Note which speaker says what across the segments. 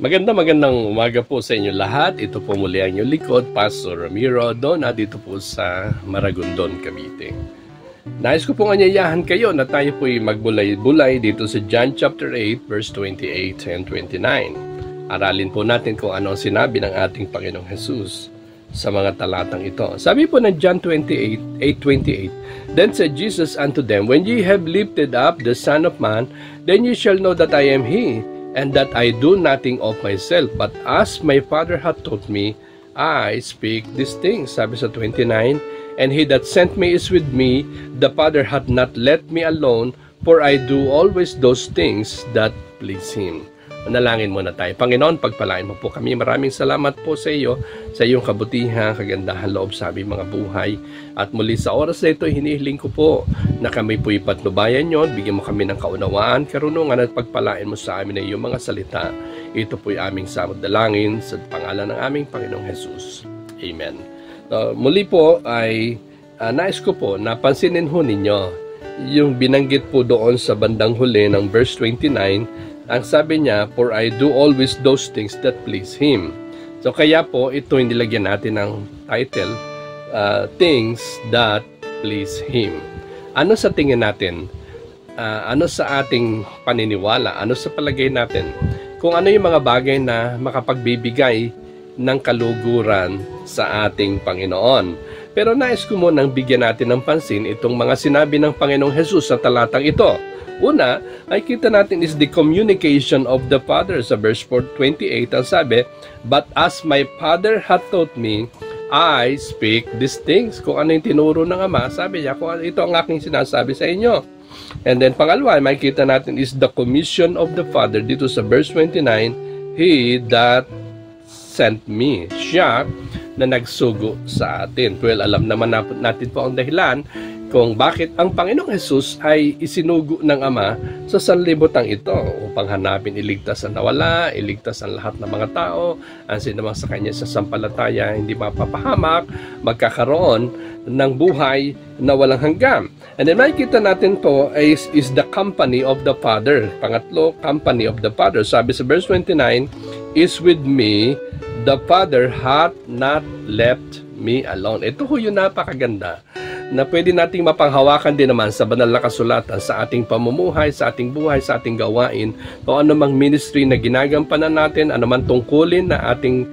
Speaker 1: Magandang umaga po sa inyo lahat. Ito po muli ang inyong likod, Pastor Ramiro Dona, dito po sa Maragondon, Cavite. Nais ko pong anyayahan kayo na tayo po'y magbulay-bulay dito sa John chapter 8, verse 28 and 29. Aralin po natin kung ano ang sinabi ng ating Panginoong Jesus sa mga talatang ito. Sabi po ng John 8:28, Then said Jesus unto them, When ye have lifted up the Son of Man, then ye shall know that I am He, and that I do nothing of myself, but as my Father hath taught me, I speak these things. Sabi sa 29, And he that sent me is with me, the Father hath not let me alone, for I do always those things that please Him. Manalangin muna tayo. Panginoon, pagpalain mo po kami. Maraming salamat po sa iyo, sa iyong kabutihan, kagandahan loob sa aming mga buhay. At muli sa oras na ito, hinihiling ko po na kami po ipatnubayan nyo. Bigyan mo kami ng kaunawaan, karunungan at pagpalain mo sa amin na iyong mga salita. Ito po'y aming samot-dalangin sa pangalan ng aming Panginoong Jesus. Amen. Muli po ay nais ko po na pansinin ho ninyo yung binanggit po doon sa bandang huli ng verse 29. Ang sabi niya, For I do always those things that please Him. So kaya po, ito yung nilagyan natin ng title, Things that please Him. Ano sa tingin natin? Ano sa ating paniniwala? Ano sa palagay natin? Kung ano yung mga bagay na makapagbibigay ng kaluguran sa ating Panginoon. Pero nais ko munang bigyan natin ng pansin itong mga sinabi ng Panginoong Jesus sa talatang ito. Una, ay kita natin is the communication of the Father. Sa verse 4:28, ang sabi, But as my Father hath taught me, I speak these things. Kung ano yung tinuro ng Ama, sabi niya, kung ito ang aking sinasabi sa inyo. And then pangalawa, makikita natin is the commission of the Father. Dito sa verse 29, He that sent me. Siya na nagsugo sa atin. Well, alam naman natin po ang dahilan kung bakit ang Panginoong Jesus ay isinugo ng Ama sa sanlibutan ito upang hanapin, iligtas ang nawala, iligtas ang lahat ng mga tao, ang sinamang sa Kanya sa sampalataya, hindi mapapahamak, magkakaroon ng buhay na walang hanggan. And then makikita natin po is the company of the Father. Pangatlo, company of the Father. Sabi sa verse 29, is with me, the Father hath not left me alone. Ito ho yung napakaganda na pwede nating mapanghawakan din naman sa banal na kasulatan sa ating pamumuhay, sa ating buhay, sa ating gawain, o anumang ministry na ginagampanan natin, anuman tungkulin na ating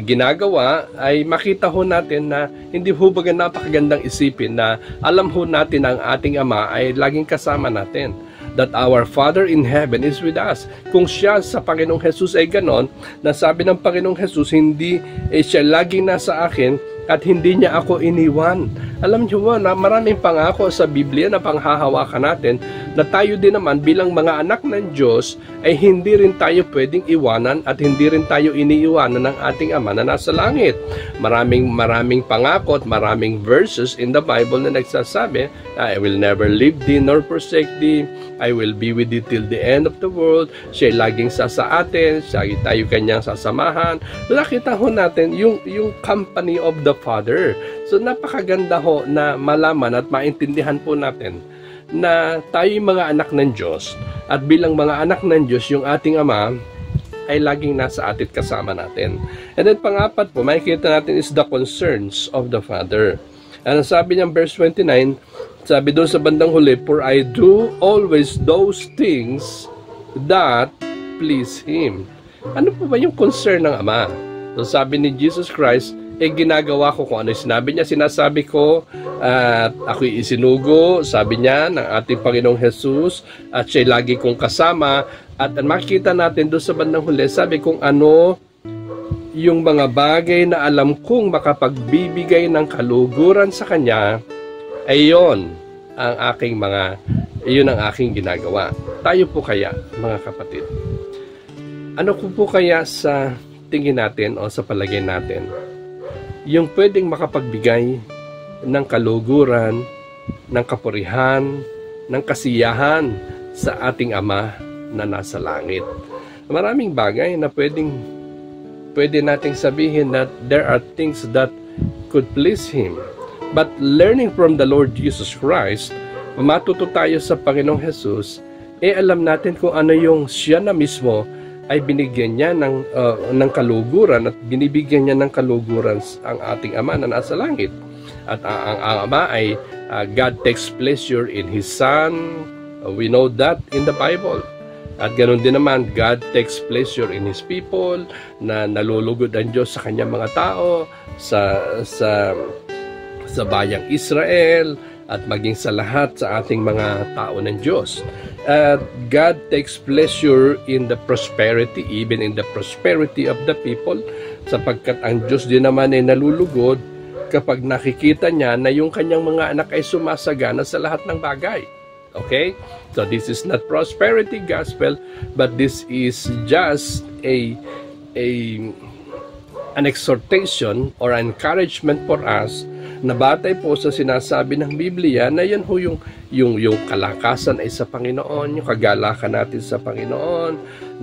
Speaker 1: ginagawa, ay makita ho natin na hindi ho baga napakagandang isipin na alam ho natin ang ating Ama ay laging kasama natin. That our Father in heaven is with us. Kung siya sa Panginoong Jesus ay ganon, na sabi ng Panginoong Jesus, hindi siya laging nasa akin at hindi niya ako iniwan. Alam niyo ba na maraming pangako sa Biblia na panghahawakan natin na tayo din naman bilang mga anak ng Diyos ay hindi rin tayo pwedeng iwanan at hindi rin tayo iniiwanan ng ating Ama na nasa langit. Maraming pangako at maraming verses in the Bible na nagsasabi, I will never leave thee nor forsake thee. I will be with thee till the end of the world. Siya laging sa atin, tayo kanyang sasamahan. Nakita ho natin yung company of the Father. So napakaganda ho na malaman at maintindihan po natin na tayo mga anak ng Diyos at bilang mga anak ng Diyos, yung ating Ama ay laging nasa atin kasama natin. And then pangapat po, makikita natin is the concerns of the Father. Ano sabi niya verse 29, sabi doon sa bandang huli, For I do always those things that please Him. Ano po ba yung concern ng Ama? So sabi ni Jesus Christ, ginagawa ko kung ano sinabi niya, sinasabi ko at ako'y isinugo, sabi niya, ng ating Panginoong Jesus, at siya lagi kong kasama. At makikita natin doon sa bandang huli, sabi kung ano yung mga bagay na alam kong makapagbibigay ng kaluguran sa Kanya, ay yun ang aking ginagawa. Tayo po kaya, mga kapatid, ano po kaya sa tingin natin o sa palagay natin yung pwedeng makapagbigay ng kaluguran, ng kapurihan, ng kasiyahan sa ating Ama na nasa langit? Maraming bagay na pwede nating sabihin that there are things that could please Him. But learning from the Lord Jesus Christ, matuto tayo sa Panginoong Jesus, alam natin kung ano yung siya na mismo ay binigyan niya ng kaluguran at binibigyan niya ng kaluguran ang ating Ama na nasa langit. At ang Ama ay God takes pleasure in His Son. We know that in the Bible. At ganoon din naman, God takes pleasure in His people, na nalulugod ang Diyos sa kanyang mga tao, sa bayang Israel, at maging sa lahat sa ating mga tao ng Diyos. God takes pleasure in the prosperity, even in the prosperity of the people, sapagkat ang Diyos din naman ay nalulugod kapag nakikita niya na yung kanyang mga anak ay sumasagana sa lahat ng bagay. Okay? So this is not prosperity gospel, but this is just an exhortation or encouragement for us na batay po sa sinasabi ng Biblia na yan ho yung kalakasan ay sa Panginoon, yung kagalakan natin sa Panginoon,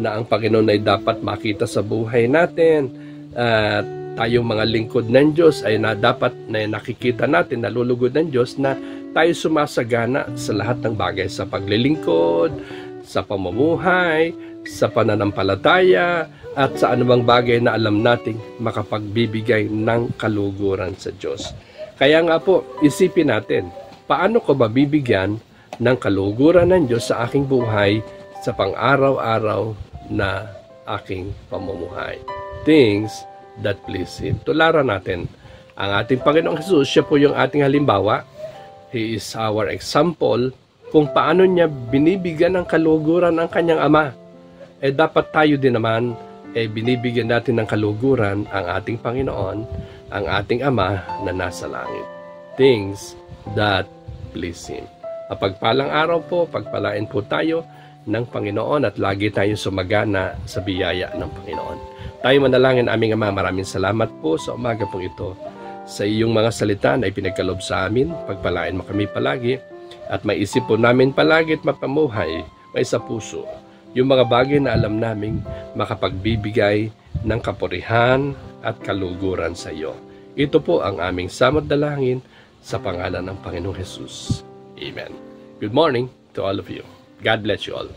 Speaker 1: na ang Panginoon ay dapat makita sa buhay natin, at tayong mga lingkod ng Diyos ay dapat na nakikita natin, nalulugod ng Diyos na tayo sumasagana sa lahat ng bagay, sa paglilingkod, sa pamumuhay, sa pananampalataya, at sa anumang bagay na alam nating makapagbibigay ng kaluguran sa Diyos. Kaya nga po, isipin natin, paano ko ba bibigyan ng kaluguran ng Diyos sa aking buhay sa pang-araw-araw na aking pamumuhay? Things that please Him. Tularan natin ang ating Panginoong Jesus. Siya po yung ating halimbawa. He is our example kung paano niya binibigyan ng kaluguran ang kanyang Ama. Dapat tayo din naman binibigyan natin ng kaluguran ang ating Panginoon, ang ating Ama na nasa langit. Things that please Him. Pagpalang araw po, pagpalain po tayo ng Panginoon at lagi tayong sumagana sa biyaya ng Panginoon. Tayo manalangin, aming Ama, maraming salamat po sa umaga pong ito. Sa iyong mga salita na ipinagkalob sa amin, pagpalain mo kami palagi at maisip po namin palagi at mapamuhay, may sa puso yung mga bagay na alam naming makapagbibigay ng kapurihan at kaluguran sa iyo. Ito po ang aming samot dalangin sa pangalan ng Panginoong Jesus. Amen. Good morning to all of you. God bless you all.